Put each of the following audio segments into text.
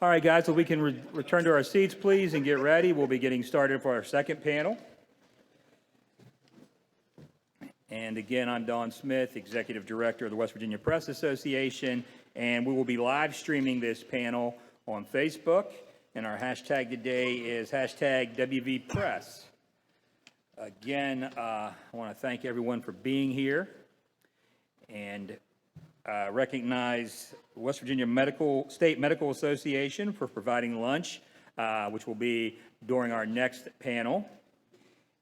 All right, guys, so we can return to our seats, please, and get ready. We'll be getting started for our second panel. And again, I'm Don Smith, Executive Director of the West Virginia Press Association, and we will be live streaming this panel on Facebook. And our hashtag today is hashtag WVPress. Again, I want to thank everyone for being here and recognize the West Virginia State Medical Association for providing lunch, which will be during our next panel.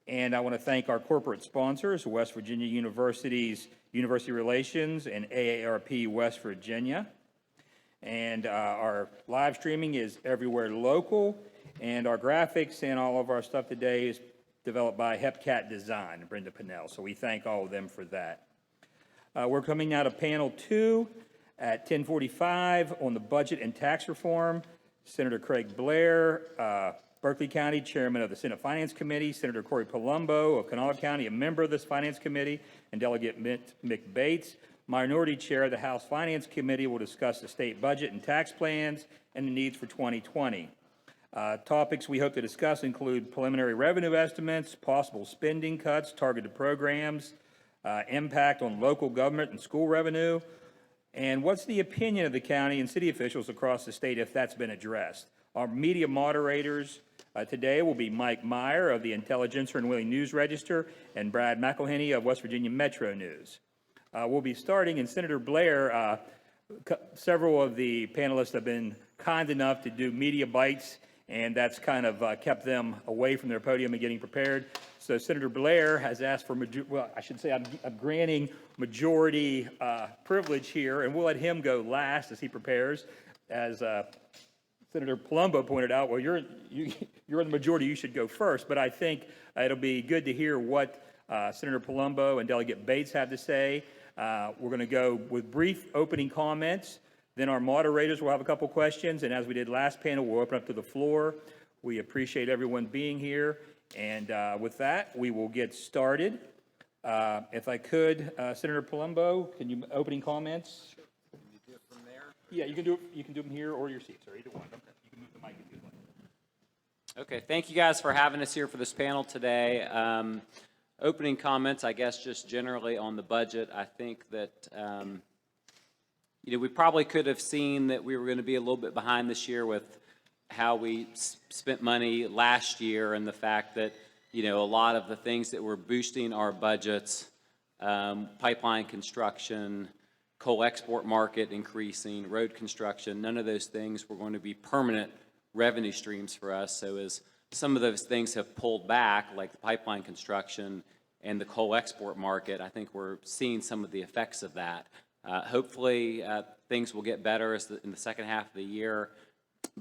And I want to thank our corporate sponsors, West Virginia University's University Relations and AARP West Virginia. And our live streaming is everywhere local, and our graphics and all of our stuff today is developed by Hepcat Design and Brenda Pinnell. So we thank all of them for that. We're coming out of panel 2 at 10:45 on the budget and tax reform. Senator Craig Blair, Berkeley County, Chairman of the Senate Finance Committee, Senator Corey Palumbo of Kanawha County, a member of this Finance Committee, and Delegate Mick Bates, Minority Chair of the House Finance Committee, will discuss the state budget and tax plans and the needs for 2020. Topics we hope to discuss include preliminary revenue estimates, possible spending cuts, targeted programs, impact on local government and school revenue, and what's the opinion of the county and city officials across the state if that's been addressed. Our media moderators today will be Mike Myer of the Intelligencer and Wheeling News Register and Brad McElhinny of West Virginia Metro News. We'll be starting, and Senator Blair, several of the panelists have been kind enough to do media bites, and that's kind of kept them away from their podium and getting prepared. So Senator Blair has asked for, well, I should say I'm granting majority privilege here, and we'll let him go last as he prepares. As Senator Palumbo pointed out, well, you're in the majority, you should go first, but I think it'll be good to hear what Senator Palumbo and Delegate Bates have to say. We're going to go with brief opening comments. Then our moderators will have a couple questions, and as we did last panel, we'll open up to the floor. We appreciate everyone being here, and with that, we will get started. If I could, Senator Palumbo, can you opening comments? Sure. Can you do it from there? Yeah, you can do it. You can do them here or your seats, or either one. Okay. You can move the mic if you'd like. Okay. Thank you guys for having us here for this panel today. Opening comments, I guess, just generally on the budget. I think that we probably could have seen that we were going to be a little bit behind this year with how we spent money last year, and the fact that a lot of the things that were boosting our budgets, pipeline construction, coal export market increasing, road construction, none of those things were going to be permanent revenue streams for us. So as some of those things have pulled back, like the pipeline construction and the coal export market, I think we're seeing some of the effects of that. Hopefully, things will get better in the second half of the year,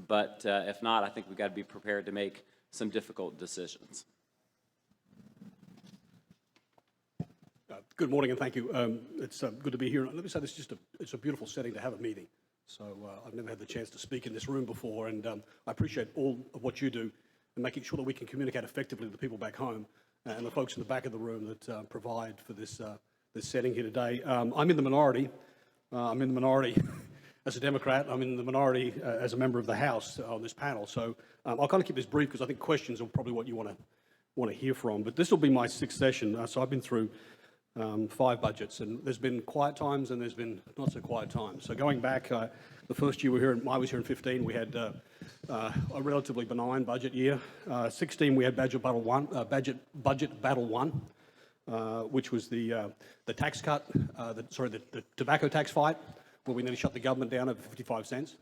but if not, I think we've got to be prepared to make some difficult decisions. Good morning, and thank you. It's good to be here. Let me say this: it's a beautiful setting to have a meeting. So I've never had the chance to speak in this room before, and I appreciate all of what you do and making sure that we can communicate effectively to the people back home and the folks in the back of the room that provide for this setting here today. I'm in the minority. I'm in the minority as a Democrat. I'm in the minority as a member of the House on this panel. So I'll kind of keep this brief because I think questions are probably what you want to hear from. But this will be my sixth session. So I've been through 5 budgets, and there's been quiet times and there's been not so quiet times. So going back, the first year I was here in 15, we had a relatively benign budget year. 16, we had Budget Battle 1, which was the tax cut, the tobacco tax fight, where we nearly shut the government down over 55 cents.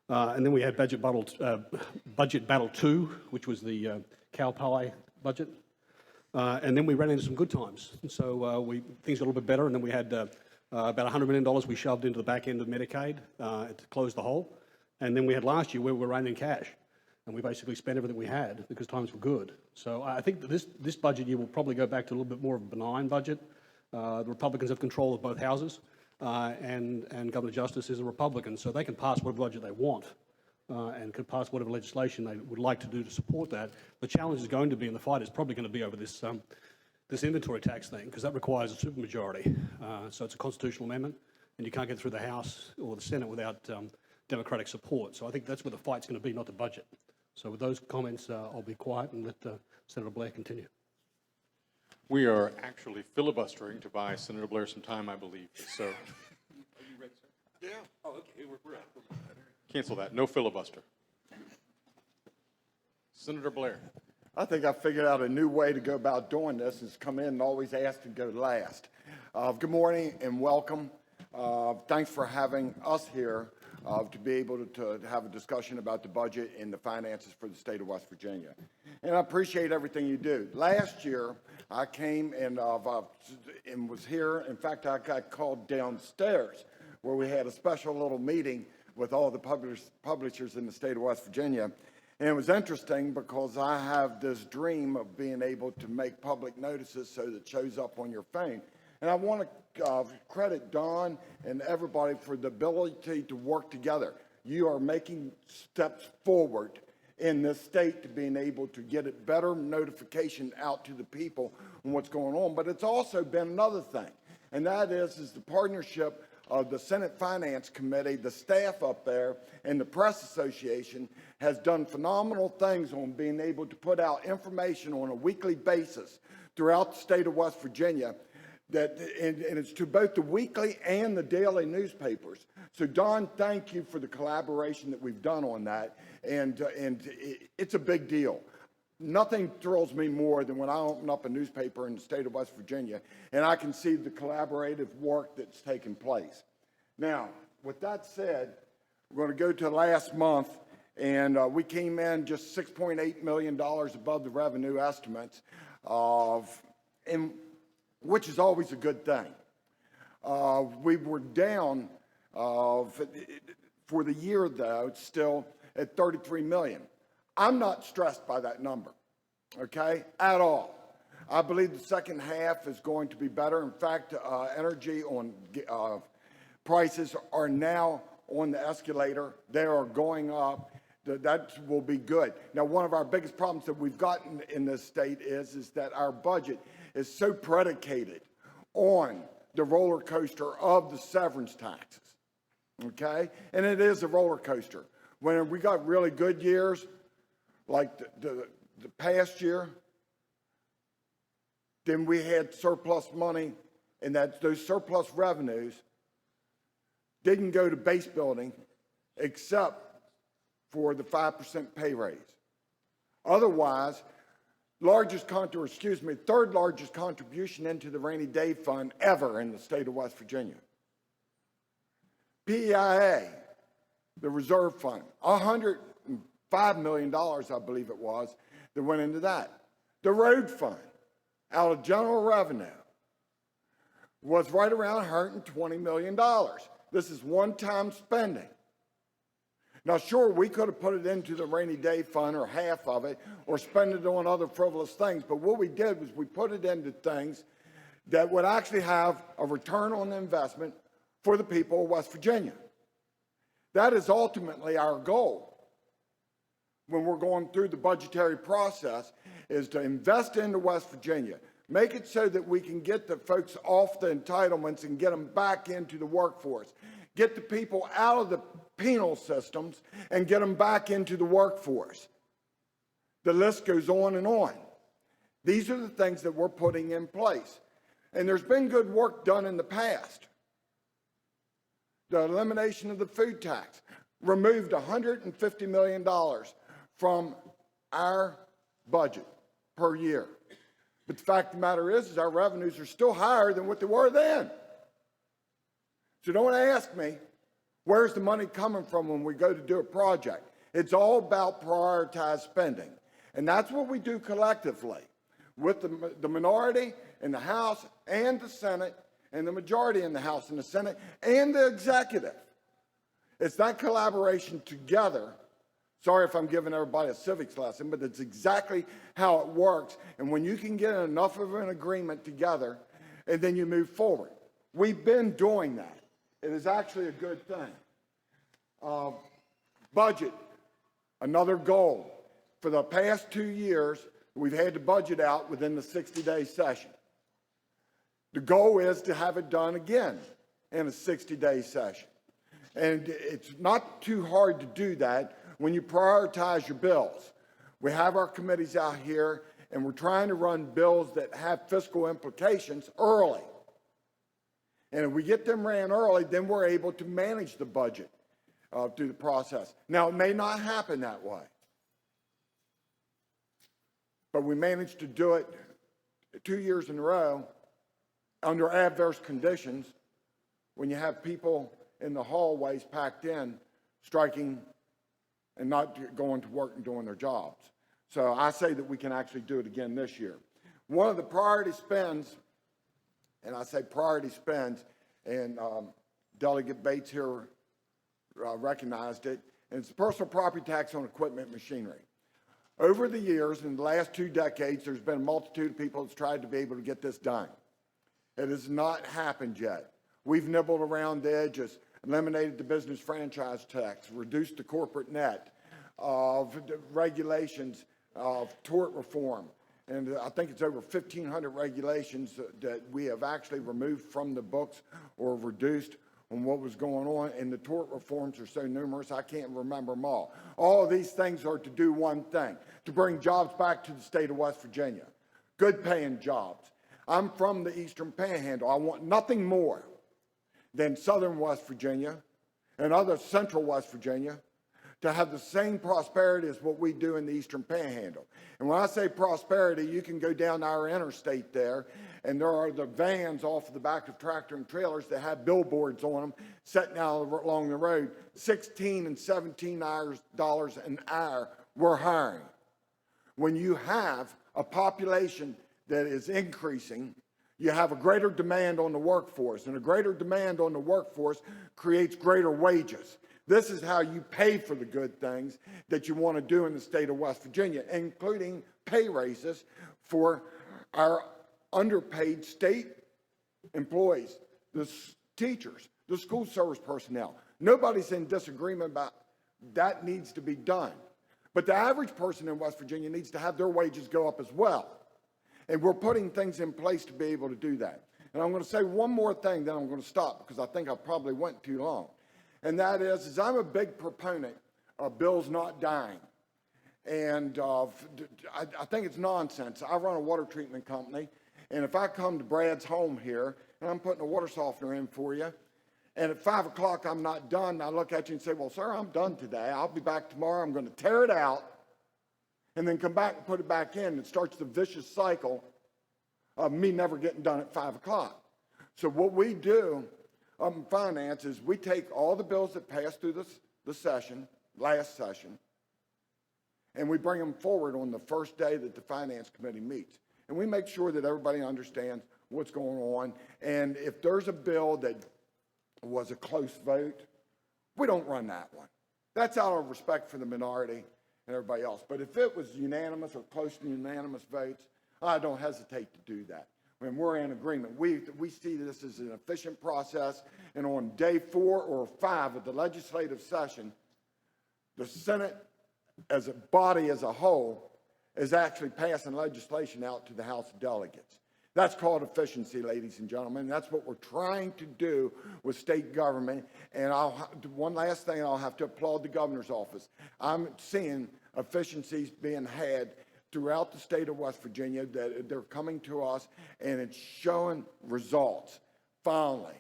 And then we had Budget Battle 2, which was the cow pie budget. And then we ran into some good times. And so things got a little bit better, and then we had about $100 million we shoved into the back end of Medicaid to close the hole. And then we had last year where we were running in cash, and we basically spent everything we had because times were good. So I think that this budget year will probably go back to a little bit more of a benign budget. The Republicans have control of both houses, and Governor Justice is a Republican, so they can pass whatever budget they want. And could pass whatever legislation they would like to do to support that. The challenge is going to be, and the fight is probably going to be over this inventory tax thing, because that requires a supermajority. So it's a constitutional amendment, and you can't get through the House or the Senate without Democratic support. So I think that's where the fight's going to be, not the budget. So with those comments, I'll be quiet and let Senator Blair continue. We are actually filibustering to buy Senator Blair some time, I believe. So, are you ready, sir? Yeah. Oh, okay. We're out. Cancel that. No filibuster. Senator Blair. I think I figured out a new way to go about doing this is come in and always ask to go last. Good morning and welcome. Thanks for having us here to be able to have a discussion about the budget and the finances for the state of West Virginia. And I appreciate everything you do. Last year, I came and was here. In fact, I got called downstairs where we had a special little meeting with all the publishers in the state of West Virginia. And it was interesting because I have this dream of being able to make public notices so that it shows up on your phone. And I want to credit Don and everybody for the ability to work together. You are making steps forward in this state to being able to get it better notification out to the people on what's going on. But it's also been another thing, and that is the partnership of the Senate Finance Committee, the staff up there, and the Press Association has done phenomenal things on being able to put out information on a weekly basis throughout the state of West Virginia. And it's to both the weekly and the daily newspapers. So, Don, thank you for the collaboration that we've done on that. And it's a big deal. Nothing thrills me more than when I open up a newspaper in the state of West Virginia and I can see the collaborative work that's taken place. Now, with that said, we're going to go to last month, and we came in just $6.8 million above the revenue estimates, which is always a good thing. We were down for the year, though, still at $33 million. I'm not stressed by that number, okay, at all. I believe the second half is going to be better. In fact, energy on prices are now on the escalator. They are going up. That will be good. Now, one of our biggest problems that we've gotten in this state is that our budget is so predicated on the roller coaster of the severance taxes, okay? And it is a roller coaster. When we got really good years, like the past year, then we had surplus money, and those surplus revenues didn't go to base building except for the 5% pay raise. Otherwise, third largest contribution into the rainy day fund ever in the state of West Virginia. PEIA, the reserve fund, $105 million, I believe it was, that went into that. The road fund, out of general revenue, was right around $120 million. This is one-time spending. Now, sure, we could have put it into the rainy day fund or half of it or spend it on other frivolous things, but what we did was we put it into things that would actually have a return on investment for the people of West Virginia. That is ultimately our goal when we're going through the budgetary process, is to invest into West Virginia, make it so that we can get the folks off the entitlements and get them back into the workforce, get the people out of the penal systems and get them back into the workforce. The list goes on and on. These are the things that we're putting in place. And there's been good work done in the past. The elimination of the food tax removed $150 million from our budget per year. But the fact of the matter is our revenues are still higher than what they were then. So don't ask me, where's the money coming from when we go to do a project? It's all about prioritized spending. And that's what we do collectively with the minority in the House and the Senate and the majority in the House and the Senate and the executive. It's that collaboration together. Sorry if I'm giving everybody a civics lesson, but it's exactly how it works. And when you can get enough of an agreement together, and then you move forward. We've been doing that. It is actually a good thing. Budget, another goal. For the past 2 years, we've had the budget out within the 60-day session. The goal is to have it done again in a 60-day session. And it's not too hard to do that when you prioritize your bills. We have our committees out here, and we're trying to run bills that have fiscal implications early. And if we get them ran early, then we're able to manage the budget through the process. Now, it may not happen that way, but we managed to do it 2 years in a row under adverse conditions when you have people in the hallways packed in, striking and not going to work and doing their jobs. So I say that we can actually do it again this year. One of the priority spends, and I say priority spends, and Delegate Bates here recognized it, and it's the personal property tax on equipment and machinery. Over the years, in the last 2 decades, there's been a multitude of people that's tried to be able to get this done. It has not happened yet. We've nibbled around the edges, eliminated the business franchise tax, reduced the corporate net, of regulations, of tort reform. And I think it's over 1,500 regulations that we have actually removed from the books or reduced on what was going on. And the tort reforms are so numerous, I can't remember them all. All of these things are to do one thing, to bring jobs back to the state of West Virginia, good paying jobs. I'm from the Eastern Panhandle. I want nothing more than Southern West Virginia and other Central West Virginia to have the same prosperity as what we do in the Eastern Panhandle. And when I say prosperity, you can go down our interstate there, and there are the vans off of the back of tractor and trailers that have billboards on them sitting out along the road, $16 and $17 an hour, we're hiring. When you have a population that is increasing, you have a greater demand on the workforce, and a greater demand on the workforce creates greater wages. This is how you pay for the good things that you want to do in the state of West Virginia, including pay raises for our underpaid state employees, the teachers, the school service personnel. Nobody's in disagreement about that needs to be done. But the average person in West Virginia needs to have their wages go up as well. And we're putting things in place to be able to do that. And I'm going to say one more thing, then I'm going to stop because I think I probably went too long. And that is I'm a big proponent of bills not dying. And I think it's nonsense. I run a water treatment company, and if I come to Brad's home here, and I'm putting a water softener in for you, and at 5 o'clock I'm not done, I look at you and say, well, sir, I'm done today. I'll be back tomorrow. I'm going to tear it out, and then come back and put it back in. It starts the vicious cycle of me never getting done at 5 o'clock. So what we do in finance is we take all the bills that passed through the session, last session, and we bring them forward on the first day that the finance committee meets. And we make sure that everybody understands what's going on. And if there's a bill that was a close vote, we don't run that one. That's out of respect for the minority and everybody else. But if it was unanimous or close to unanimous votes, I don't hesitate to do that. When we're in agreement, we see this as an efficient process, and on day 4 or 5 of the legislative session, the Senate as a body as a whole is actually passing legislation out to the House of Delegates. That's called efficiency, ladies and gentlemen. That's what we're trying to do with state government. And one last thing, I'll have to applaud the governor's office. I'm seeing efficiencies being had throughout the state of West Virginia, that they're coming to us, and it's showing results. Finally,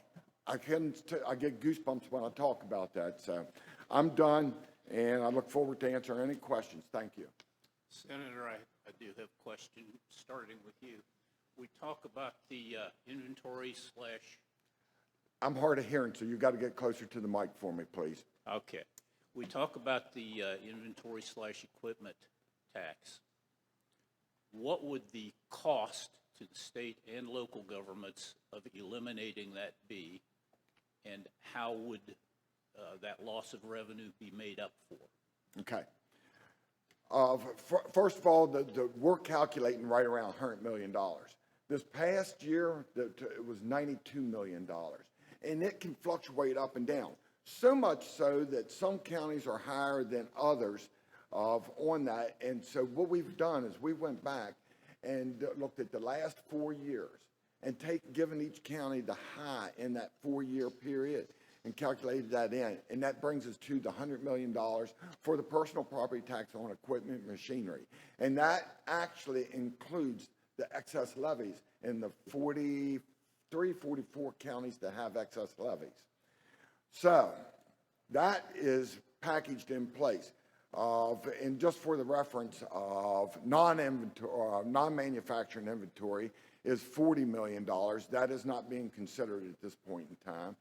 I get goosebumps when I talk about that. So I'm done, and I look forward to answering any questions. Thank you. Senator, I do have a question, starting with you. We talk about the inventory slash... I'm hard of hearing, so you've got to get closer to the mic for me, please. Okay. We talk about the inventory slash equipment tax. What would the cost to the state and local governments of eliminating that be, and how would that loss of revenue be made up for? Okay. First of all, we're calculating right around $100 million. This past year, it was $92 million, and it can fluctuate up and down. So much so that some counties are higher than others on that. And so what we've done is we went back and looked at the last 4 years and given each county the high in that 4-year period and calculated that in, and that brings us to the $100 million for the personal property tax on equipment and machinery. And that actually includes the excess levies in the 44 counties that have excess levies. So that is packaged in place of, and just for the reference of non-manufacturing inventory is $40 million. That is not being considered at this point in time.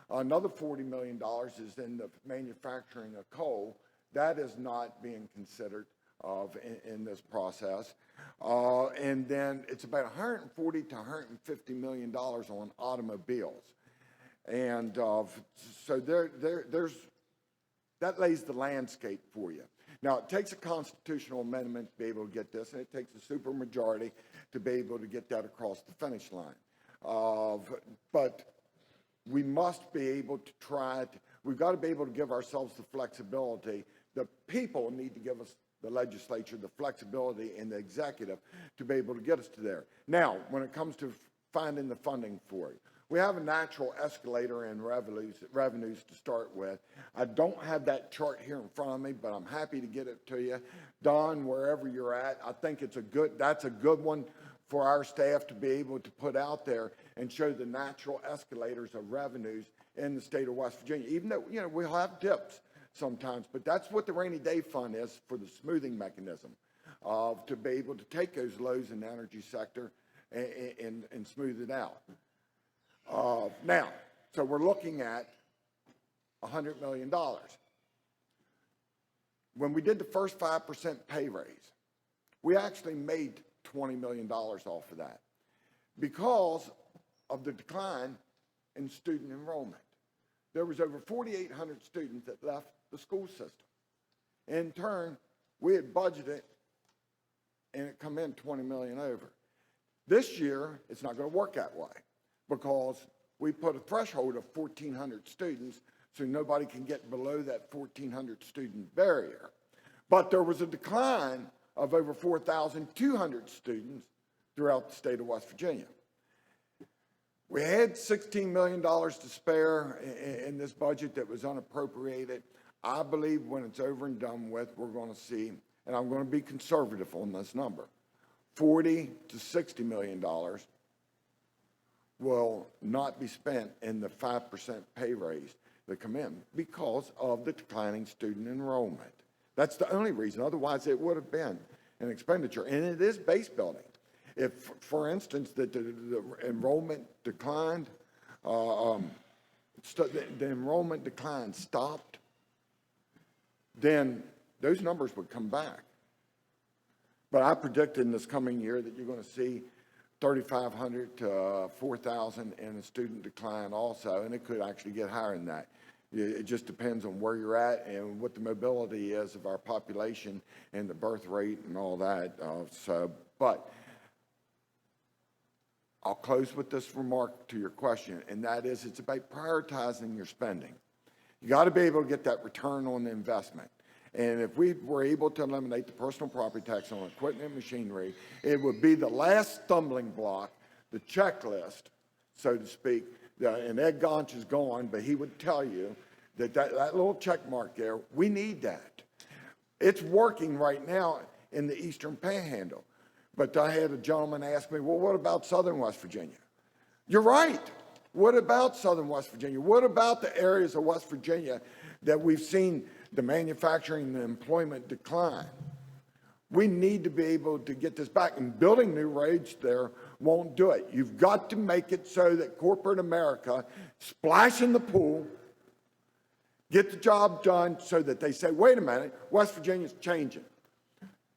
Another $40 million is in the manufacturing of coal. That is not being considered in this process. And then it's about $140 to $150 million on automobiles. And so there's, that lays the landscape for you. Now, it takes a constitutional amendment to be able to get this, and it takes a supermajority to be able to get that across the finish line. But we must be able to we've got to be able to give ourselves the flexibility. The people need to give us, the legislature, the flexibility and the executive to be able to get us to there. Now, when it comes to finding the funding for it, we have a natural escalator in revenues to start with. I don't have that chart here in front of me, but I'm happy to get it to you. Don, wherever you're at, I think that's a good one for our staff to be able to put out there and show the natural escalators of revenues in the state of West Virginia, even though, you know, we'll have dips sometimes, but that's what the rainy day fund is for the smoothing mechanism to be able to take those lows in the energy sector and smooth it out. Now, so we're looking at $100 million. When we did the first 5% pay raise, we actually made $20 million off of that because of the decline in student enrollment. There was over 4,800 students that left the school system. In turn, we had budgeted and it come in 20 million over. This year, it's not going to work that way because we put a threshold of 1,400 students so nobody can get below that 1,400 student barrier. But there was a decline of over 4,200 students throughout the state of West Virginia. We had $16 million to spare in this budget that was unappropriated. I believe when it's over and done with, we're going to see, and I'm going to be conservative on this number, $40 to $60 million will not be spent in the 5% pay raise that come in because of the declining student enrollment. That's the only reason. Otherwise, it would have been an expenditure, and it is base building. If, for instance, the enrollment declined, the enrollment decline stopped, then those numbers would come back. But I predict in this coming year that you're going to see 3,500 to 4,000 in a student decline also, and it could actually get higher than that. It just depends on where you're at and what the mobility is of our population and the birth rate and all that. But I'll close with this remark to your question, and that is it's about prioritizing your spending. You got to be able to get that return on the investment. And if we were able to eliminate the personal property tax on equipment and machinery, it would be the last stumbling block, the checklist, so to speak. And Ed Gonch is gone, but he would tell you that that little check mark there, we need that. It's working right now in the Eastern Panhandle. But I had a gentleman ask me, well, what about Southern West Virginia? You're right. What about Southern West Virginia? What about the areas of West Virginia that we've seen the manufacturing and the employment decline? We need to be able to get this back, and building new roads there won't do it. You've got to make it so that corporate America splash in the pool, get the job done so that they say, wait a minute, West Virginia's changing.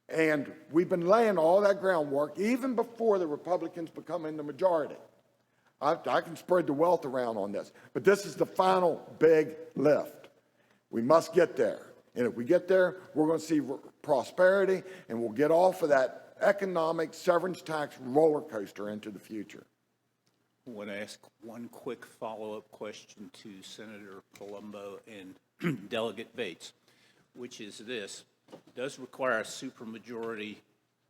And we've been laying all that groundwork even before the Republicans become in the majority. I can spread the wealth around on this, but this is the final big lift. We must get there. And if we get there, we're going to see prosperity, and we'll get off of that economic severance tax roller coaster into the future. I want to ask one quick follow-up question to Senator Palumbo and Delegate Bates, which is this. It does require a supermajority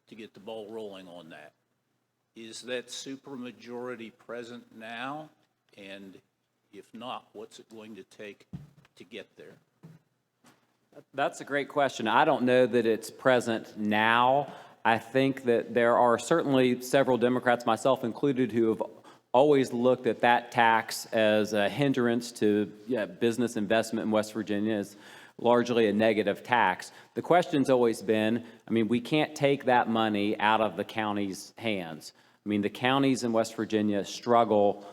to get the ball rolling on that. Is that supermajority present now? And If not, what's it going to take to get there? That's a great question. I don't know that it's present now. I think that there are certainly several Democrats, myself included, who have always looked at that tax as a hindrance to business investment in West Virginia, as largely a negative tax. The question's always been, I mean, we can't take that money out of the county's hands. I mean, the counties in West Virginia struggle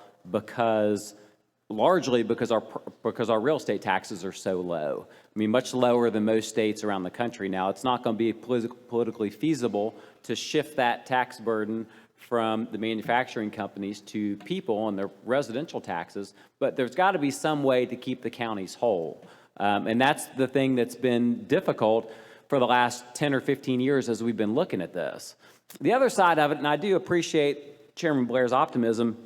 largely because our real estate taxes are so low. I mean, much lower than most states around the country. Now, it's not going to be politically feasible to shift that tax burden from the manufacturing companies to people and their residential taxes, but there's got to be some way to keep the counties whole. And that's the thing that's been difficult for the last 10 or 15 years as we've been looking at this. The other side of it, and I do appreciate Chairman Blair's optimism,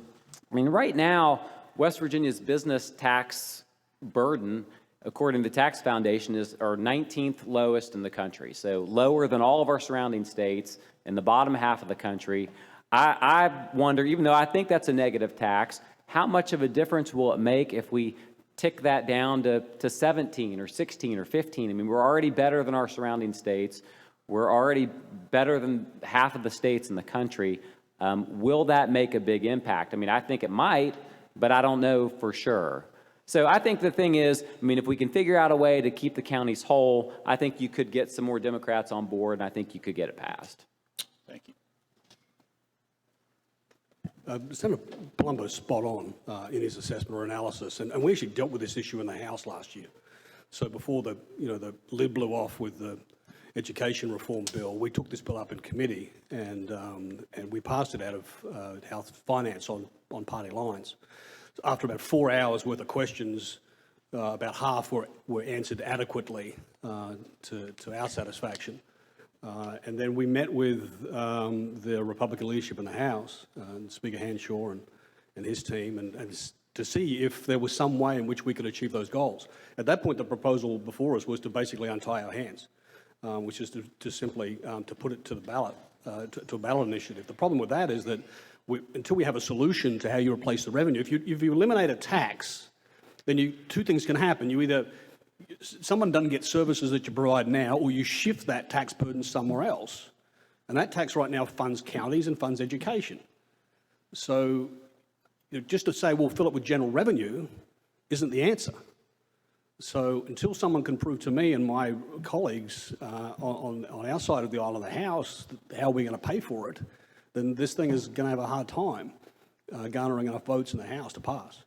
I mean, right now, West Virginia's business tax burden, according to the Tax Foundation, is our 19th lowest in the country. So lower than all of our surrounding states in the bottom half of the country. I wonder, even though I think that's a negative tax, how much of a difference will it make if we tick that down to 17 or 16 or 15? I mean, we're already better than our surrounding states. We're already better than half of the states in the country. Will that make a big impact? I mean, I think it might, but I don't know for sure. So I think the thing is, I mean, if we can figure out a way to keep the counties whole, I think you could get some more Democrats on board, and I think you could get it passed. Thank you. Senator Palumbo is spot on in his assessment or analysis, and we actually dealt with this issue in the House last year. So before the lid blew off with the education reform bill, we took this bill up in committee and we passed it out of House Finance on party lines. After about 4 hours worth of questions, about half were answered adequately to our satisfaction. And then we met with the Republican leadership in the House, Speaker Hanshaw and his team, and to see if there was some way in which we could achieve those goals. At that point, the proposal before us was to basically untie our hands, which is to simply to put it to the ballot, to a ballot initiative. The problem with that is that until we have a solution to how you replace the revenue, if you eliminate a tax, then two things can happen. You either someone doesn't get services that you provide now, or you shift that tax burden somewhere else. And that tax right now funds counties and funds education. So just to say, well, fill it with general revenue isn't the answer. So until someone can prove to me and my colleagues on our side of the aisle of the House how we're going to pay for it, then this thing is going to have a hard time garnering enough votes in the House to pass.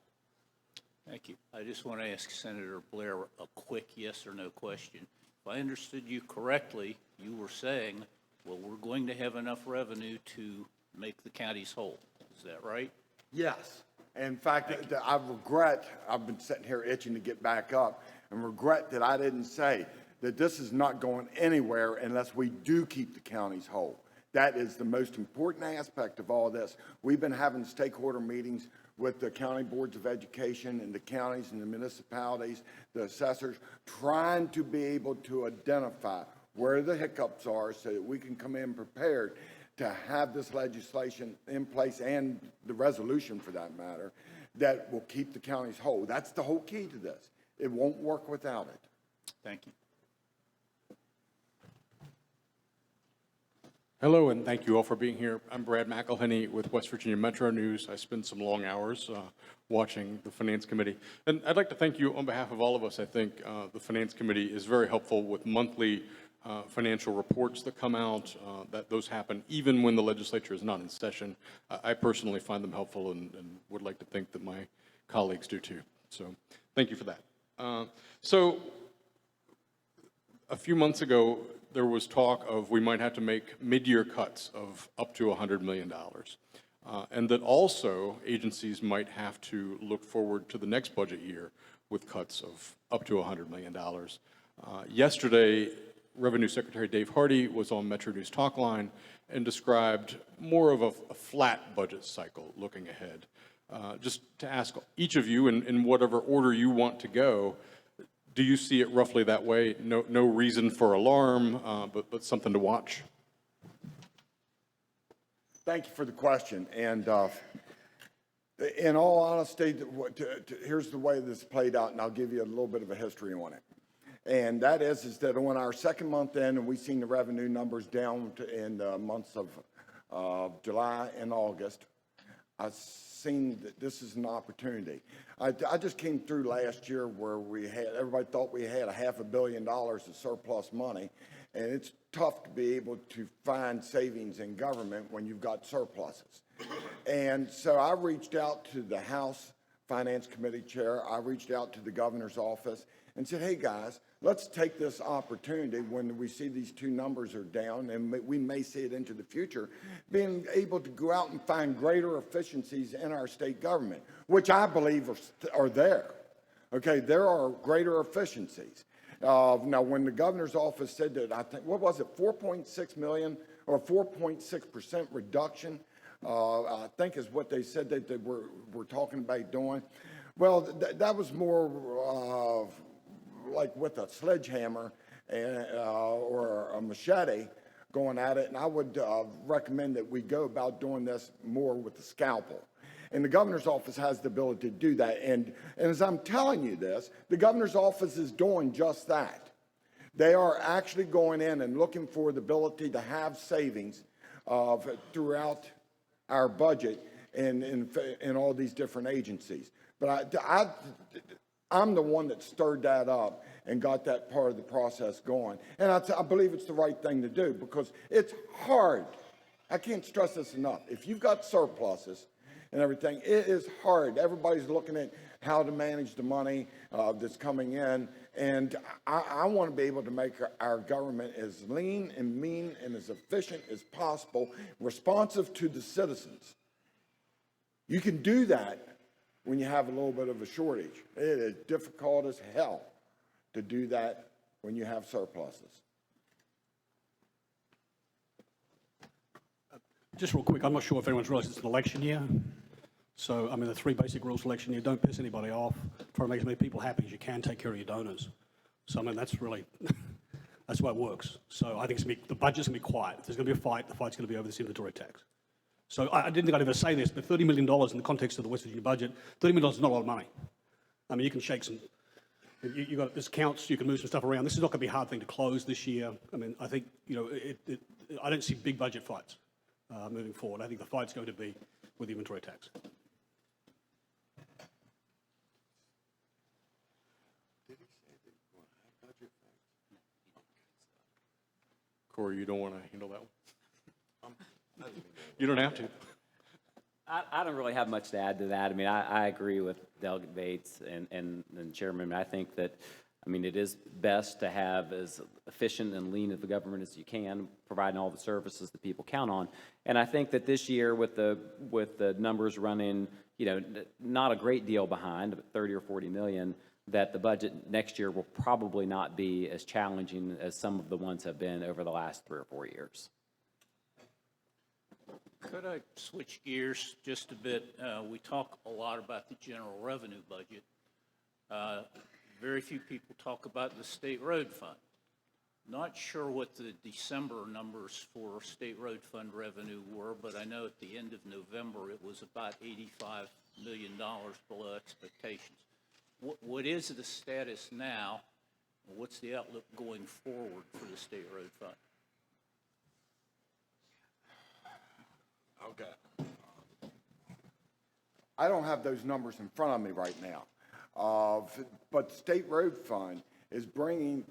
Thank you. I just want to ask Senator Blair a quick yes or no question. If I understood you correctly, you were saying, well, we're going to have enough revenue to make the counties whole. Is that right? Yes. In fact, I regret, I've been sitting here itching to get back up, and regret that I didn't say that this is not going anywhere unless we do keep the counties whole. That is the most important aspect of all this. We've been having stakeholder meetings with the county boards of education and the counties and the municipalities, the assessors, trying to be able to identify where the hiccups are so that we can come in prepared to have this legislation in place, and the resolution for that matter, that will keep the counties whole. That's the whole key to this. It won't work without it. Thank you. Hello, and thank you all for being here. I'm Brad McElhinny with West Virginia Metro News. I spend some long hours watching the Finance Committee. And I'd like to thank you on behalf of all of us. I think the Finance Committee is very helpful with monthly financial reports that come out, that those happen even when the legislature is not in session. I personally find them helpful and would like to think that my colleagues do too. So thank you for that. So a few months ago, there was talk of we might have to make mid-year cuts of up to $100 million. And that also agencies might have to look forward to the next budget year with cuts of up to $100 million. Yesterday, Revenue Secretary Dave Hardy was on Metro News Talk Line and described more of a flat budget cycle looking ahead. Just to ask each of you, in whatever order you want to go, do you see it roughly that way? No reason for alarm, but something to watch? Thank you for the question. And In all honesty, here's the way this played out, and I'll give you a little bit of a history on it. And that is that on our second month in, and we've seen the revenue numbers down in the months of July and August, I've seen that this is an opportunity. I just came through last year where everybody thought we had $500 million of surplus money, and it's tough to be able to find savings in government when you've got surpluses. And so I reached out to the House Finance Committee chair. I reached out to the governor's office and said, hey guys, let's take this opportunity when we see these two numbers are down, and we may see it into the future, being able to go out and find greater efficiencies in our state government, which I believe are there. Okay, there are greater efficiencies. Now, when the governor's office said that, I think, what was it, 4.6 million or 4.6% reduction, I think is what they said that they were talking about doing. Well, that was more like with a sledgehammer or a machete going at it, and I would recommend that we go about doing this more with the scalpel. And the governor's office has the ability to do that. And as I'm telling you this, the governor's office is doing just that. They are actually going in and looking for the ability to have savings throughout our budget in all these different agencies. But I'm the one that stirred that up and got that part of the process going. And I believe it's the right thing to do because it's hard. I can't stress this enough. If you've got surpluses and everything, it is hard. Everybody's looking at how to manage the money that's coming in. And I want to be able to make our government as lean and mean and as efficient as possible, responsive to the citizens. You can do that when you have a little bit of a shortage. It is difficult as hell to do that when you have surpluses. Just real quick, I'm not sure if anyone's realized it's an election year. So, I mean, the three basic rules election year: don't piss anybody off, try to make as many people happy as you can, take care of your donors. So, I mean, that's really, that's why it works. So I think the budget's going to be quiet. If there's going to be a fight, the fight's going to be over this inventory tax. So I didn't think I'd ever say this, but $30 million in the context of the West Virginia budget, $30 million is not a lot of money. I mean, you can shake some, you got this counts, you can move some stuff around. This is not going to be a hard thing to close this year. I mean, I think, you know, I don't see big budget fights moving forward. I think the fight's going to be with the inventory tax. Corey, you don't want to handle that one? You don't have to. I don't really have much to add to that. I mean, I agree with Delegate Bates and Chairman. I think that, I mean, it is best to have as efficient and lean of a government as you can, providing all the services that people count on. And I think that this year, with the numbers running, you know, not a great deal behind, but 30 or 40 million, that the budget next year will probably not be as challenging as some of the ones have been over the last 3 or 4 years. Could I switch gears just a bit? We talk a lot about the general revenue budget. Very few people talk about the state road fund. Not sure what the December numbers for state road fund revenue were, but I know at the end of November it was about $85 million below expectations. What is the status now? What's the outlook going forward for the state road fund? Okay. I don't have those numbers in front of me right now. But the state road fund is bringing,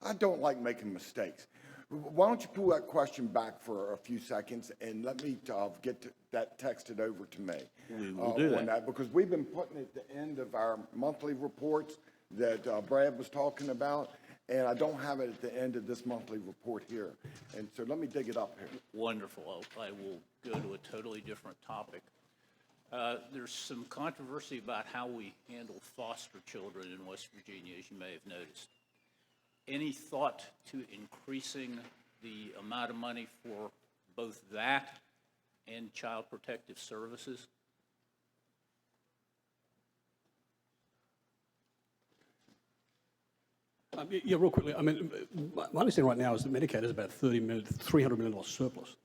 I don't like making mistakes. Why don't you pull that question back for a few seconds and let me get that texted over to me. We will do that. Because we've been putting at the end of our monthly reports that Brad was talking about, and I don't have it at the end of this monthly report here. And so let me dig it up here. Wonderful. I will go to a totally different topic. There's some controversy about how we handle foster children in West Virginia, as you may have noticed. Any thought to increasing the amount of money for both that and child protective services? Yeah, real quickly. I mean, my understanding right now is that Medicaid is about $300 million surplus.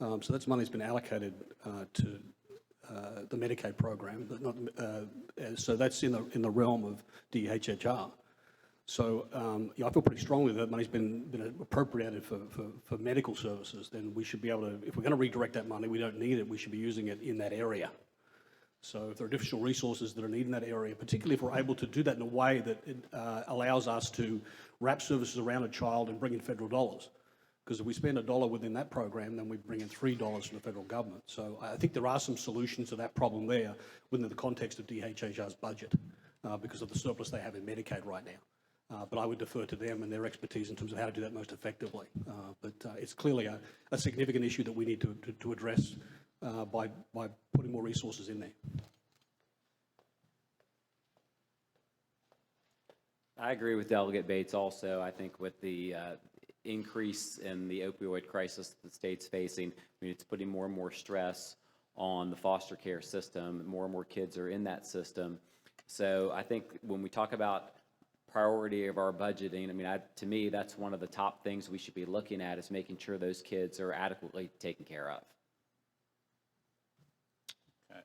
So that's money that's been allocated to the Medicaid program, but not, so that's in the realm of DHHR. So yeah, I feel pretty strongly that money's been appropriated for medical services. Then we should be able to, if we're going to redirect that money, we don't need it, we should be using it in that area. So if there are additional resources that are needed in that area, particularly if we're able to do that in a way that it, allows us to wrap services around a child and bring in federal dollars. Because if we spend $1 within that program, then we bring in $3 from the federal government. So I think there are some solutions to that problem there within the context of DHHR's budget because of the surplus they have in Medicaid right now. But I would defer to them and their expertise in terms of how to do that most effectively. But it's clearly a significant issue that we need to address by putting more resources in there. I agree with Delegate Bates also. I think with the increase in the opioid crisis the state's facing, I mean, it's putting more and more stress on the foster care system. More and more kids are in that system. So I think when we talk about priority of our budgeting, I mean, to me, that's one of the top things we should be looking at is making sure those kids are adequately taken care of. Okay.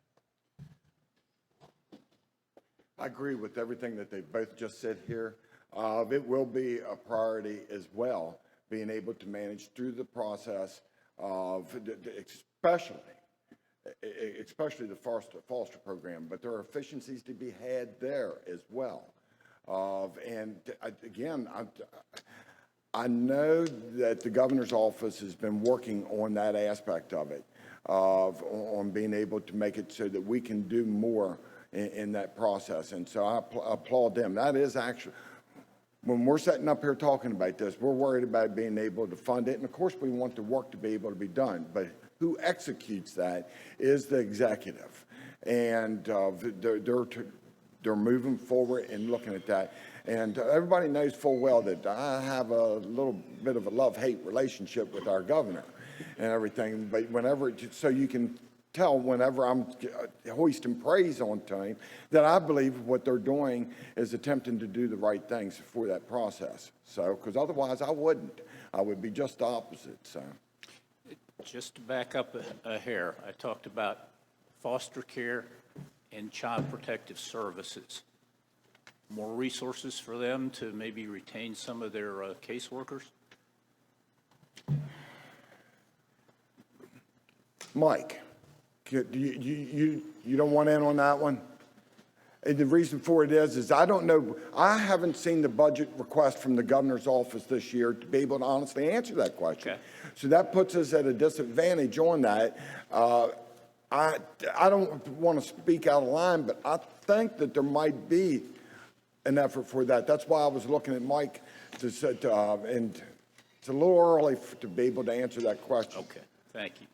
I agree with everything that they both just said here. It will be a priority as well, being able to manage through the process of, especially the foster program, but there are efficiencies to be had there as well. And again, I know that the governor's office has been working on that aspect of it, on being able to make it so that we can do more in that process. And so I applaud them. That is actually, when we're sitting up here talking about this, we're worried about being able to fund it. And of course, we want the work to be able to be done. But who executes that is the executive. And they're moving forward and looking at that. And everybody knows full well that I have a little bit of a love-hate relationship with our governor and everything. But so you can tell whenever I'm hoisting praise onto him that I believe what they're doing is attempting to do the right things for that process. So, because otherwise I wouldn't. I would be just the opposite, so. Just to back up a hair, I talked about foster care and child protective services. More resources for them to maybe retain some of their caseworkers? Mike, you don't want in on that one? And the reason for it is I don't know, I haven't seen the budget request from the governor's office this year to be able to honestly answer that question. Okay. So that puts us at a disadvantage on that. I don't want to speak out of line, but I think that there might be an effort for that. That's why I was looking at Mike and it's a little early to be able to answer that question. Okay, thank you.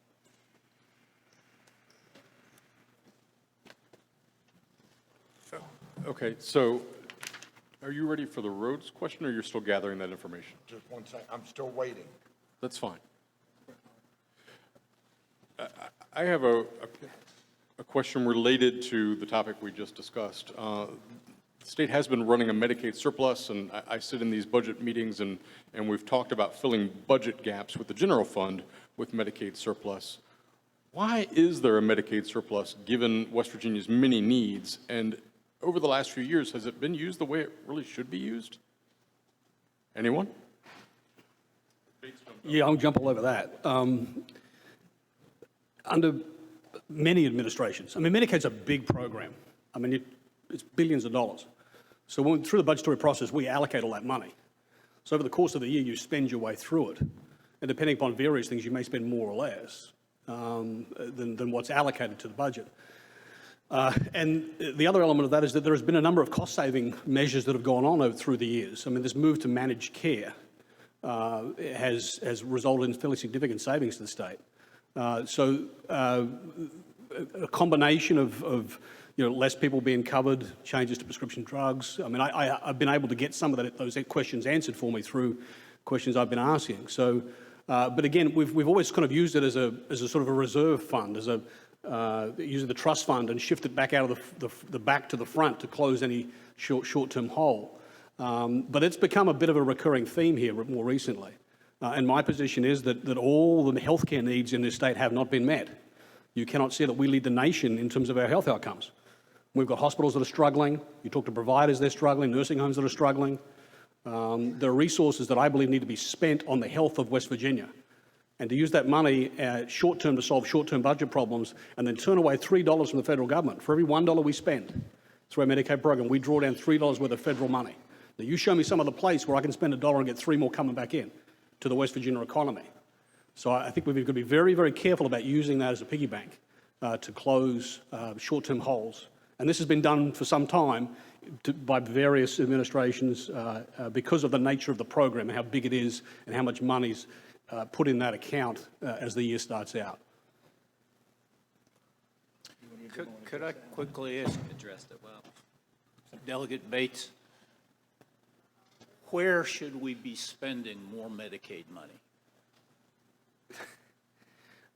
Okay, so are you ready for the roads question, or you're still gathering that information? Just one second. I'm still waiting. That's fine. I have a question related to the topic we just discussed. The state has been running a Medicaid surplus, and I sit in these budget meetings, and we've talked about filling budget gaps with the general fund with Medicaid surplus. Why is there a Medicaid surplus given West Virginia's many needs? And over the last few years, has it been used the way it really should be used? Anyone? Yeah, I'll jump all over that. Under many administrations, I mean, Medicaid's a big program. I mean, it's billions of dollars. So through the budgetary process, we allocate all that money. So over the course of the year, you spend your way through it. And depending upon various things, you may spend more or less than what's allocated to the budget. And the other element of that is that there has been a number of cost-saving measures that have gone on through the years. I mean, this move to managed care has resulted in fairly significant savings to the state. So a combination of less people being covered, changes to prescription drugs. I mean, I've been able to get some of those questions answered for me through questions I've been asking. So, but again, we've always kind of used it as a sort of a reserve fund, as using the trust fund and shift it back out of the back to the front to close any short-term hole. But it's become a bit of a recurring theme here more recently. And my position is that all the healthcare needs in this state have not been met. You cannot say that we lead the nation in terms of our health outcomes. We've got hospitals that are struggling. You talk to providers, they're struggling, nursing homes that are struggling. There are resources that I believe need to be spent on the health of West Virginia. And to use that money short-term to solve short-term budget problems and then turn away $3 from the federal government. For every $1 we spend through our Medicaid program, we draw down $3 worth of federal money. Now, you show me some other place where I can spend $1 and get $3 more coming back in to the West Virginia economy. So I think we've got to be very, very careful about using that as a piggy bank to close short-term holes. And this has been done for some time by various administrations because of the nature of the program and how big it is and how much money's put in that account as the year starts out. Could I quickly ask Addressed it well. Delegate Bates, where should we be spending more Medicaid money?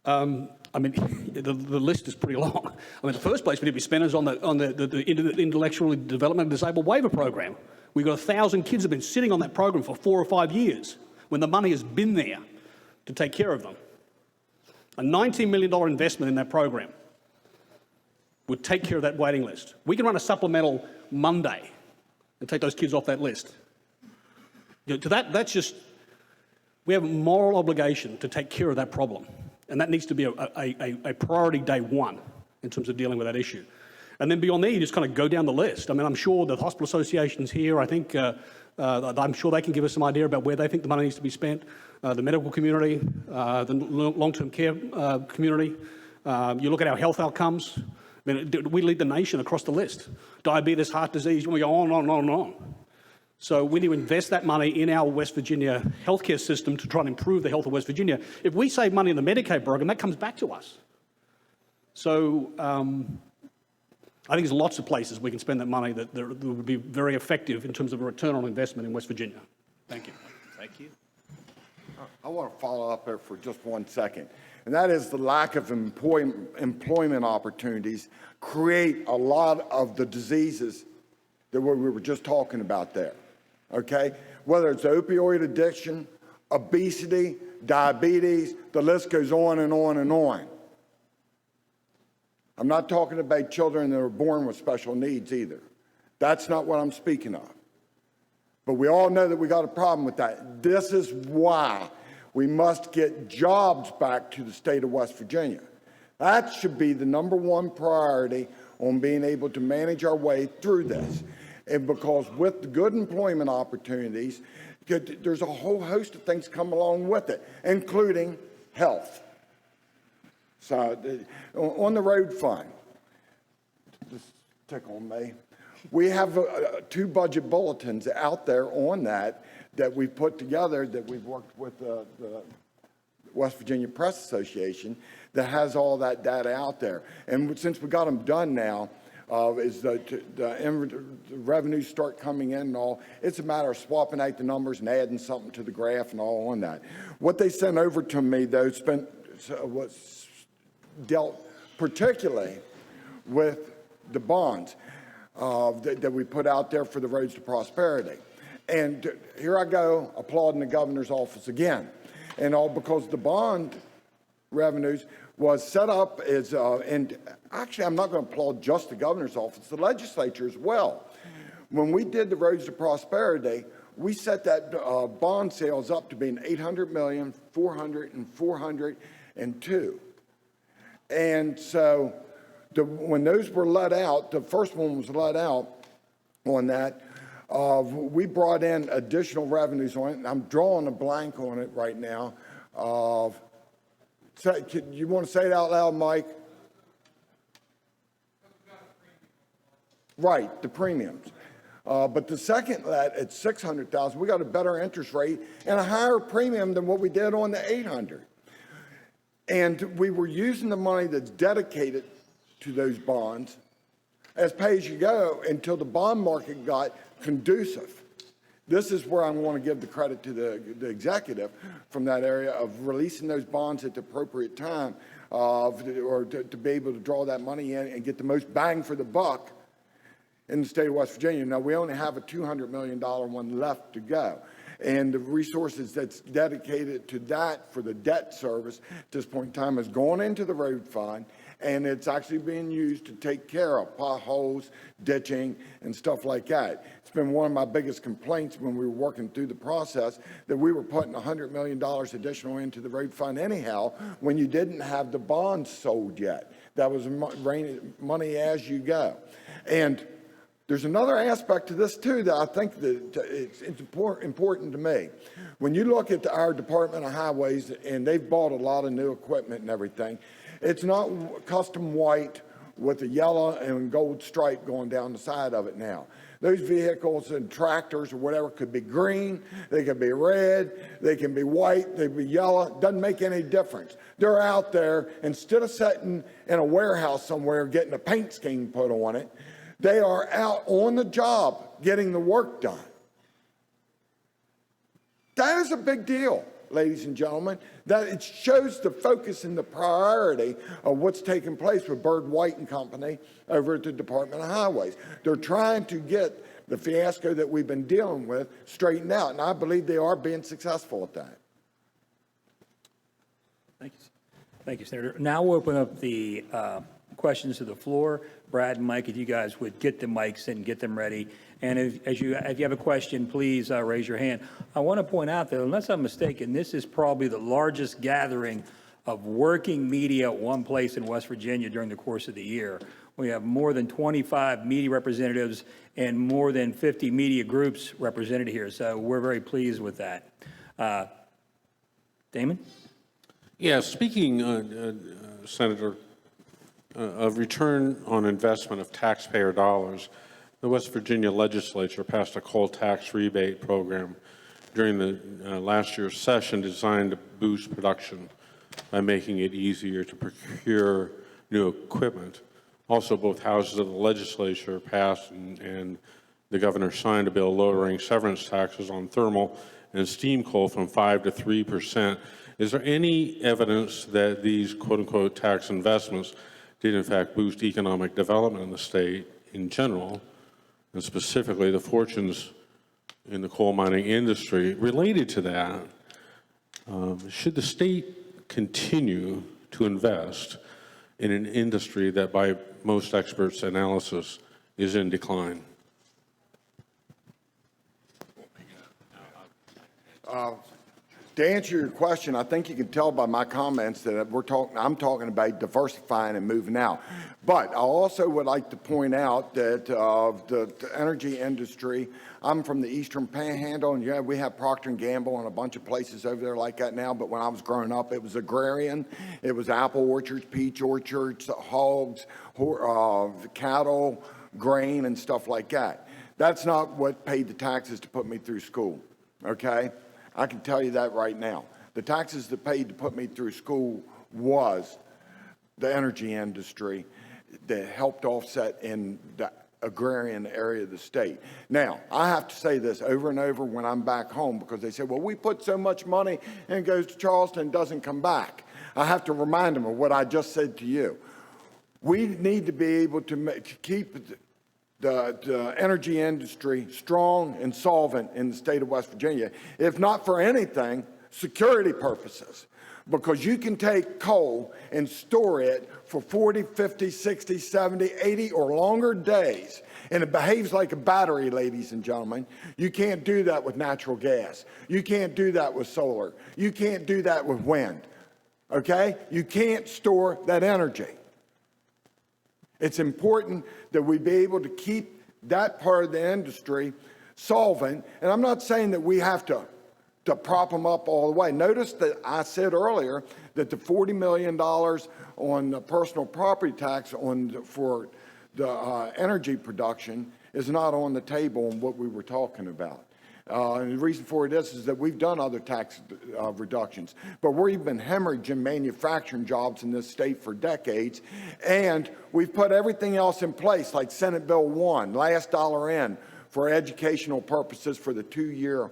I mean, the list is pretty long. I mean, the first place we need to be spending is on the intellectually development disabled waiver program. We've got 1,000 kids that have been sitting on that program for 4 or 5 years when the money has been there to take care of them. A $19 million investment in that program would take care of that waiting list. We can run a supplemental Monday and take those kids off that list. You know, that's just, we have a moral obligation to take care of that problem. And that needs to be a priority day one in terms of dealing with that issue. And then beyond there, you just kind of go down the list. I mean, I'm sure the hospital associations here, I think, I'm sure they can give us some idea about where they think the money needs to be spent. The medical community, the long-term care community. You look at our health outcomes. I mean, we lead the nation across the list. Diabetes, heart disease, we go on and on and on and on. So we need to invest that money in our West Virginia healthcare system to try and improve the health of West Virginia. If we save money in the Medicaid program, that comes back to us. So I think there's lots of places we can spend that money that would be very effective in terms of a return on investment in West Virginia. Thank you. Thank you. I want to follow up there for just 1 second. And that is the lack of employment opportunities create a lot of the diseases that we were just talking about there, okay? Whether it's opioid addiction, obesity, diabetes, the list goes on and on and on. I'm not talking about children that are born with special needs either. That's not what I'm speaking of. But we all know that we got a problem with that. This is why we must get jobs back to the state of West Virginia. That should be the #1 priority on being able to manage our way through this. And because with the good employment opportunities, there's a whole host of things come along with it, including health. So on the road fund, just tickle me. We have 2 budget bulletins out there on that we've put together, that we've worked with the West Virginia Press Association, that has all that data out there. And since we got them done now, is the revenues start coming in and all, it's a matter of swapping out the numbers and adding something to the graph and all on that. What they sent over to me, though, was dealt particularly with the bonds that we put out there for the Roads to Prosperity. And here I go applauding the governor's office again. And all because the bond revenues was set up as, and actually I'm not going to applaud just the governor's office, the legislature as well. When we did the Roads to Prosperity, we set that bond sales up to being 800 million, 400, and 402. And so when those were let out, the first one was let out on that, we brought in additional revenues on it, and I'm drawing a blank on it right now. You want to say it out loud, Mike? Right, the premiums. But the second that at 600,000, we got a better interest rate and a higher premium than what we did on the 800. And we were using the money that's dedicated to those bonds as pay-as-you-go until the bond market got conducive. This is where I want to give the credit to the executive from that area of releasing those bonds at the appropriate time, or to be able to draw that money in and get the most bang for the buck in the state of West Virginia. Now, we only have a $200 million one left to go. and the resources that's dedicated to that for the debt service at this point in time has gone into the road fund, and it's actually being used to take care of potholes, ditching, and stuff like that. It's been one of my biggest complaints when we were working through the process that we were putting $100 million additional into the road fund anyhow when you didn't have the bonds sold yet. That was money as you go. And there's another aspect to this too that I think that it's important to me. When you look at our Department of Highways, and they've bought a lot of new equipment and everything, it's not custom white with a yellow and gold stripe going down the side of it now. Those vehicles and tractors or whatever could be green, they could be red, they can be white, they can be yellow. Doesn't make any difference. They're out there, instead of sitting in a warehouse somewhere getting a paint scheme put on it, they are out on the job getting the work done. That is a big deal, ladies and gentlemen. That it shows the focus and the priority of what's taking place with Bird White and Company over at the Department of Highways. They're trying to get the fiasco that we've been dealing with straightened out, and I believe they are being successful at that. Thank you. Thank you, Senator. Now we'll open up the questions to the floor. Brad and Mike, if you guys would get the mics and get them ready. And if you have a question, please raise your hand. I want to point out that, unless I'm mistaken, this is probably the largest gathering of working media at one place in West Virginia during the course of the year. We have more than 25 media representatives and more than 50 media groups represented here. So we're very pleased with that. Damon? Yeah, speaking, Senator, of return on investment of taxpayer dollars, the West Virginia legislature passed a coal tax rebate program during the last year's session designed to boost production by making it easier to procure new equipment. Also, both houses of the legislature passed and the governor signed a bill lowering severance taxes on thermal and steam coal from 5% to 3%. Is there any evidence that these quote-unquote tax investments did in fact boost economic development in the state in general, and specifically the fortunes in the coal mining industry? Related to that, should the state continue to invest in an industry that by most experts' analysis is in decline? To answer your question, I think you can tell by my comments that I'm talking about diversifying and moving out. But I also would like to point out that the energy industry, I'm from the Eastern Panhandle, and yeah, we have Procter & Gamble and a bunch of places over there like that now, but when I was growing up, it was agrarian. It was apple orchards, peach orchards, hogs, cattle, grain, and stuff like that. That's not what paid the taxes to put me through school, okay? I can tell you that right now. The taxes that paid to put me through school was the energy industry that helped offset in the agrarian area of the state. Now, I have to say this over and over when I'm back home, because they say, well, we put so much money and it goes to Charleston and doesn't come back. I have to remind them of what I just said to you. We need to be able to keep the energy industry strong and solvent in the state of West Virginia, if not for anything, security purposes. Because you can take coal and store it for 40, 50, 60, 70, 80 or longer days, and it behaves like a battery, ladies and gentlemen. You can't do that with natural gas. You can't do that with solar. You can't do that with wind, okay? You can't store that energy. It's important that we be able to keep that part of the industry solvent. And I'm not saying that we have to prop them up all the way. Notice that I said earlier that the $40 million on the personal property tax for the energy production is not on the table on what we were talking about. And the reason for it is that we've done other tax reductions, but we've been hemorrhaging manufacturing jobs in this state for decades, and we've put everything else in place, like Senate Bill 1, last dollar in, for educational purposes for the 2-year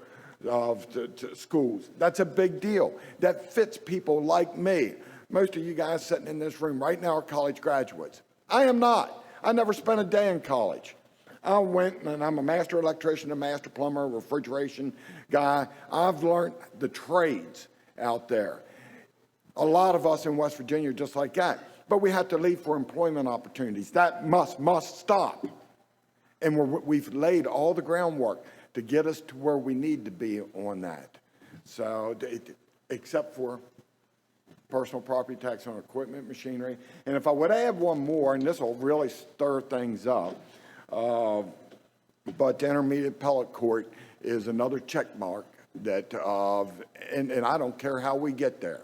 of schools. That's a big deal. That fits people like me. Most of you guys sitting in this room right now are college graduates. I am not. I never spent a day in college. I went, and I'm a master electrician, a master plumber, a refrigeration guy. I've learned the trades out there. A lot of us in West Virginia are just like that. But we have to leave for employment opportunities. That must stop. And we've laid all the groundwork to get us to where we need to be on that. So, except for personal property tax on equipment, machinery. And if I would add one more, and this will really stir things up, but the intermediate appellate court is another check mark that, and I don't care how we get there.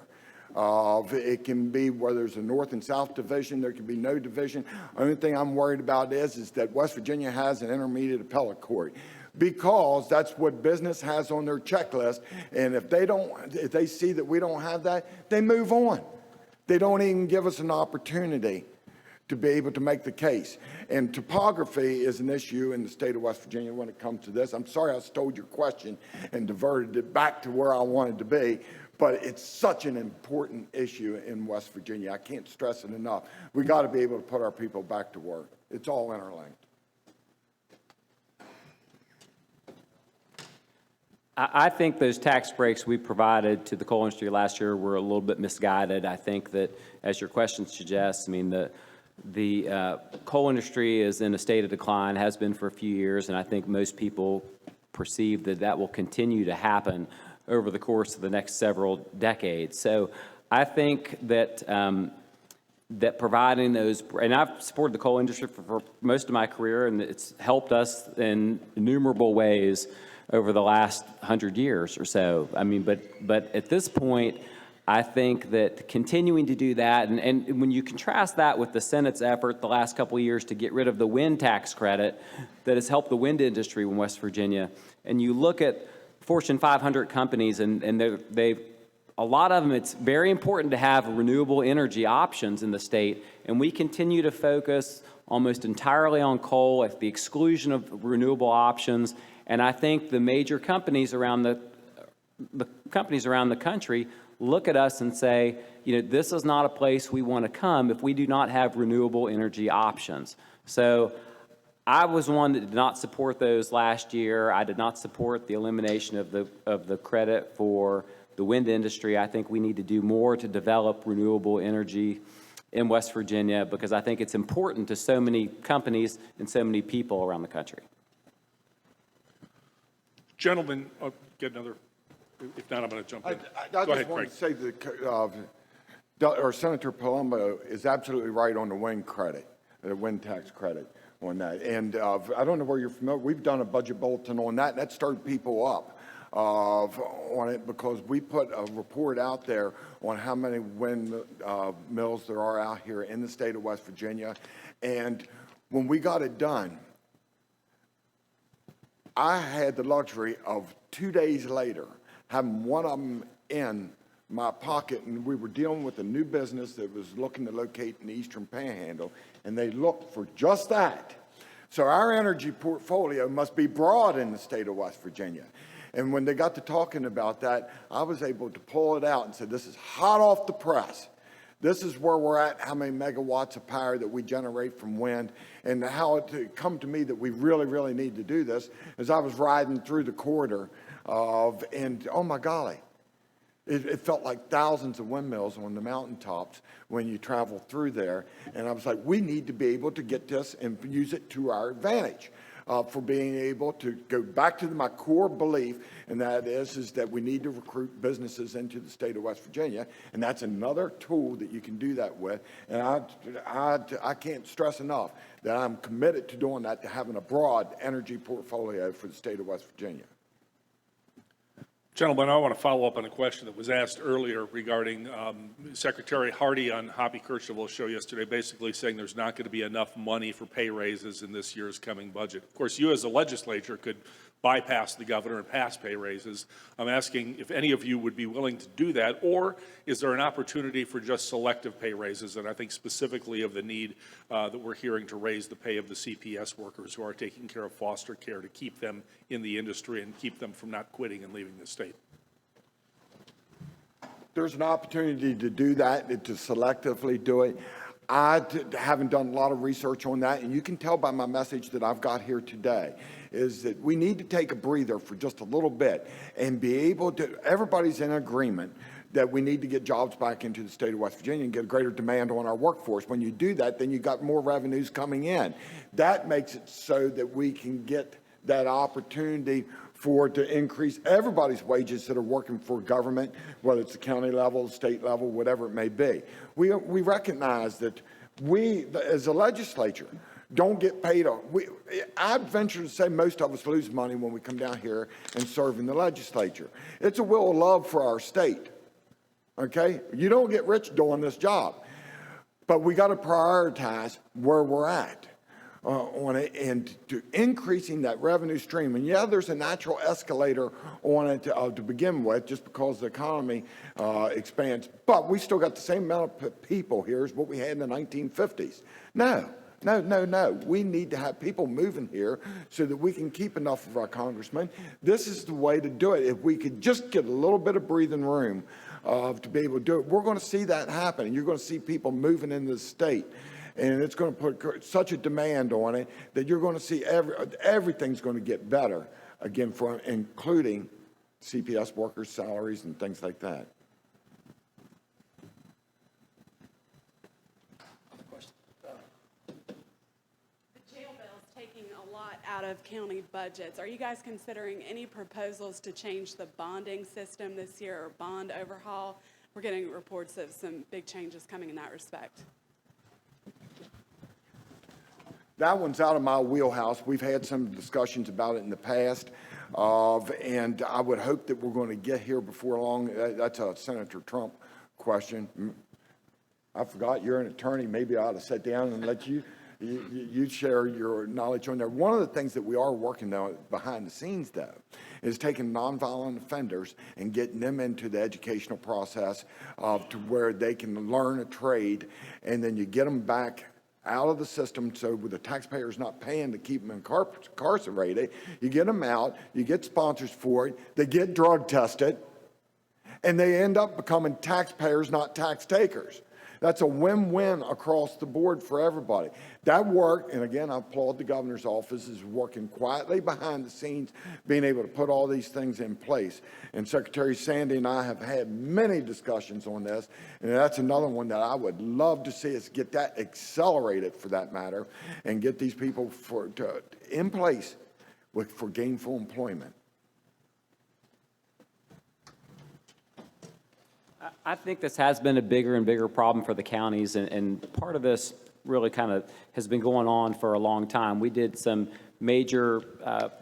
It can be where there's a north and south division, there can be no division. Only thing I'm worried about is that West Virginia has an intermediate appellate court, because that's what business has on their checklist. And if they see that we don't have that, they move on. They don't even give us an opportunity to be able to make the case. And topography is an issue in the state of West Virginia when it comes to this. I'm sorry I stole your question and diverted it back to where I wanted to be, but it's such an important issue in West Virginia. I can't stress it enough. We got to be able to put our people back to work. It's all interlinked. I think those tax breaks we provided to the coal industry last year were a little bit misguided. I think that, as your question suggests, I mean, the coal industry is in a state of decline, has been for a few years, and I think most people perceive that that will continue to happen over the course of the next several decades. So I think that that providing those, and I've supported the coal industry for most of my career, and it's helped us in innumerable ways over the last 100 years or so. I mean, but at this point, I think that continuing to do that, and when you contrast that with the Senate's effort the last couple of years to get rid of the wind tax credit that has helped the wind industry in West Virginia, and you look at Fortune 500 companies, and a lot of them, it's very important to have renewable energy options in the state, and we continue to focus almost entirely on coal at the exclusion of renewable options. And I think the major companies around the country look at us and say, you know, this is not a place we want to come if we do not have renewable energy options. So I was one that did not support those last year. I did not support the elimination of the credit for the wind industry. I think we need to do more to develop renewable energy in West Virginia, because I think it's important to so many companies and so many people around the country. Gentlemen, I'll get another, if not, I'm going to jump in. I Go just ahead, want Craig. to say Senator Palumbo is absolutely right on the wind credit, the wind tax credit on that. And I don't know where you're familiar. We've done a budget bulletin on that. That stirred people up on it, because we put a report out there on how many wind mills there are out here in the state of West Virginia. And when we got it done, I had the luxury of 2 days later having one of them in my pocket, and we were dealing with a new business that was looking to locate in the Eastern Panhandle, and they looked for just that. So our energy portfolio must be broad in the state of West Virginia. And when they got to talking about that, I was able to pull it out and say, this is hot off the press. This is where we're at, how many megawatts of power that we generate from wind, and how it come to me that we really, really need to do this. As I was riding through the corridor and oh my golly, it felt like thousands of windmills on the mountaintops when you travel through there. And I was like, we need to be able to get this and use it to our advantage. For being able to go back to my core belief, and that is that we need to recruit businesses into the state of West Virginia, and that's another tool that you can do that with. And I can't stress enough that I'm committed to doing that, to having a broad energy portfolio for the state of West Virginia. Gentlemen, I want to follow up on a question that was asked earlier regarding Secretary Hardy on Hoppy Kercheval's show yesterday, basically saying there's not going to be enough money for pay raises in this year's coming budget. Of course, you as a legislature could bypass the governor and pass pay raises. I'm asking if any of you would be willing to do that, or is there an opportunity for just selective pay raises? And I think specifically of the need that we're hearing to raise the pay of the CPS workers who are taking care of foster care, to keep them in the industry and keep them from not quitting and leaving the state. There's an opportunity to do that, to selectively do it. haven't done a lot of research on that, and you can tell by my message that I've got here today, is that we need to take a breather for just a little bit and be able to, everybody's in agreement that we need to get jobs back into the state of West Virginia and get a greater demand on our workforce. When you do that, then you've got more revenues coming in. That makes it so that we can get that opportunity to increase everybody's wages that are working for government, whether it's the county level, state level, whatever it may be. We recognize that we, as a legislature, don't get paid. I'd venture to say most of us lose money when we come down here and serve in the legislature. It's a will of love for our state, okay? You don't get rich doing this job, but we got to prioritize where we're at. On it and to increasing that revenue stream. And yeah, there's a natural escalator on it to begin with, just because the economy expands. But we still got the same amount of people here as what we had in the 1950s. No. We need to have people moving here so that we can keep enough of our congressmen. This is the way to do it. If we could just get a little bit of breathing room to be able to do it, we're going to see that happen. And you're going to see people moving into the state. And it's going to put such a demand on it that you're going to see everything's going to get better, again, for including CPS workers' salaries and things like that. The jail bill is taking a lot out of county budgets. Are you guys considering any proposals to change the bonding system this year or bond overhaul? We're getting reports of some big changes coming in that respect. That one's out of my wheelhouse. We've had some discussions about it in the past, and I would hope that we're going to get here before long. That's a Senator Trump question. I forgot you're an attorney. Maybe I ought to sit down and let you share your knowledge on there. One of the things that we are working on behind the scenes, though, is taking nonviolent offenders and getting them into the educational process to where they can learn a trade, and then you get them back out of the system, so the taxpayer's not paying to keep them incarcerated. You get them out, you get sponsors for it, they get drug tested, and they end up becoming taxpayers, not tax takers. That's a win-win across the board for everybody. That work, and again, I applaud the governor's office, is working quietly behind the scenes, being able to put all these things in place. And Secretary Sandy and I have had many discussions on this, and that's another one that I would love to see us get that accelerated, for that matter, and get these people in place for gainful employment. I think this has been a bigger and bigger problem for the counties, and part of this really kind of has been going on for a long time. We did some major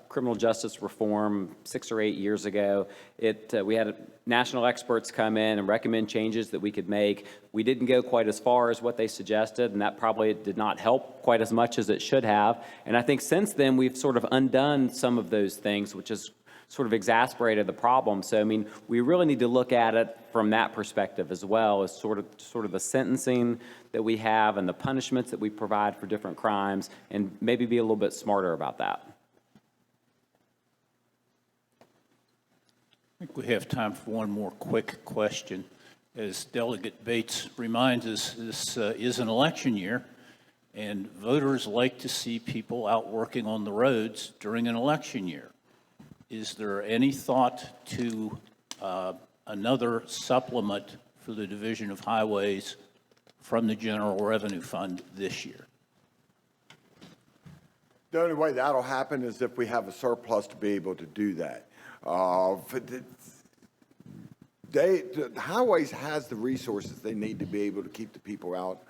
criminal justice reform 6 or 8 years ago. We had national experts come in and recommend changes that we could make. We didn't go quite as far as what they suggested, and that probably did not help quite as much as it should have. And I think since then, we've sort of undone some of those things, which has sort of exasperated the problem. So, I mean, we really need to look at it from that perspective as well, as sort of the sentencing that we have and the punishments that we provide for different crimes, and maybe be a little bit smarter about that. I think we have time for one more quick question. As Delegate Bates reminds us, this is an election year, and voters like to see people out working on the roads during an election year. Is there any thought to another supplement for the Division of Highways from the General Revenue Fund this year? The only way that'll happen is if we have a surplus to be able to do that. The highways has the resources they need to be able to keep the people out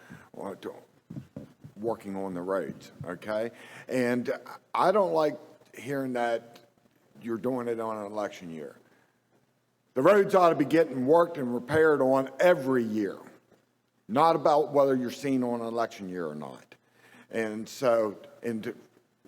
working on the roads, okay? And I don't like hearing that you're doing it on an election year. The roads ought to be getting worked and repaired on every year, not about whether you're seen on an election year or not. And so,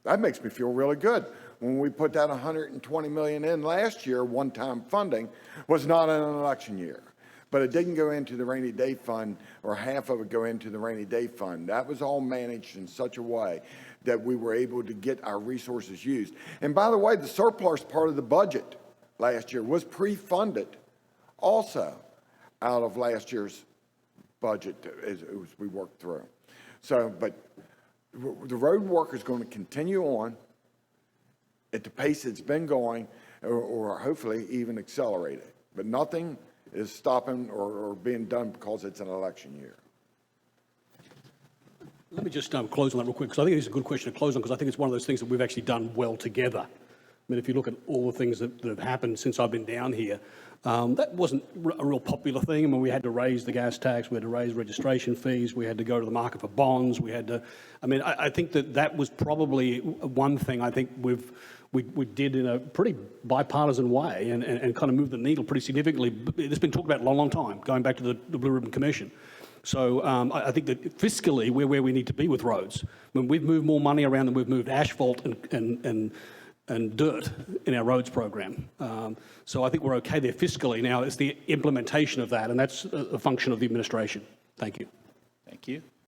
that makes me feel really good. When we put that $120 million in last year, one-time funding, was not in an election year. But it didn't go into the rainy day fund, or half of it go into the rainy day fund. That was all managed in such a way that we were able to get our resources used. And by the way, the surplus part of the budget last year was pre-funded also out of last year's budget as we worked through. So, but the road work is going to continue on at the pace it's been going, or hopefully even accelerate it. But nothing is stopping or being done because it's an election year. Let me just close on that real quick, because I think it's a good question to close on, because I think it's one of those things that we've actually done well together. I mean, if you look at all the things that have happened since I've been down here, that wasn't a real popular thing. I mean, we had to raise the gas tax, we had to raise registration fees, we had to go to the market for bonds, we had to, I think that was probably one thing I think we did in a pretty bipartisan way and kind of moved the needle pretty significantly. It's been talked about a long, long time, going back to the Blue Ribbon Commission. So I think that fiscally, we're where we need to be with roads. When we've moved more money around than we've moved asphalt and dirt in our roads program. So I think we're okay there fiscally. Now, it's the implementation of that, and that's a function of the administration. Thank you. Thank you.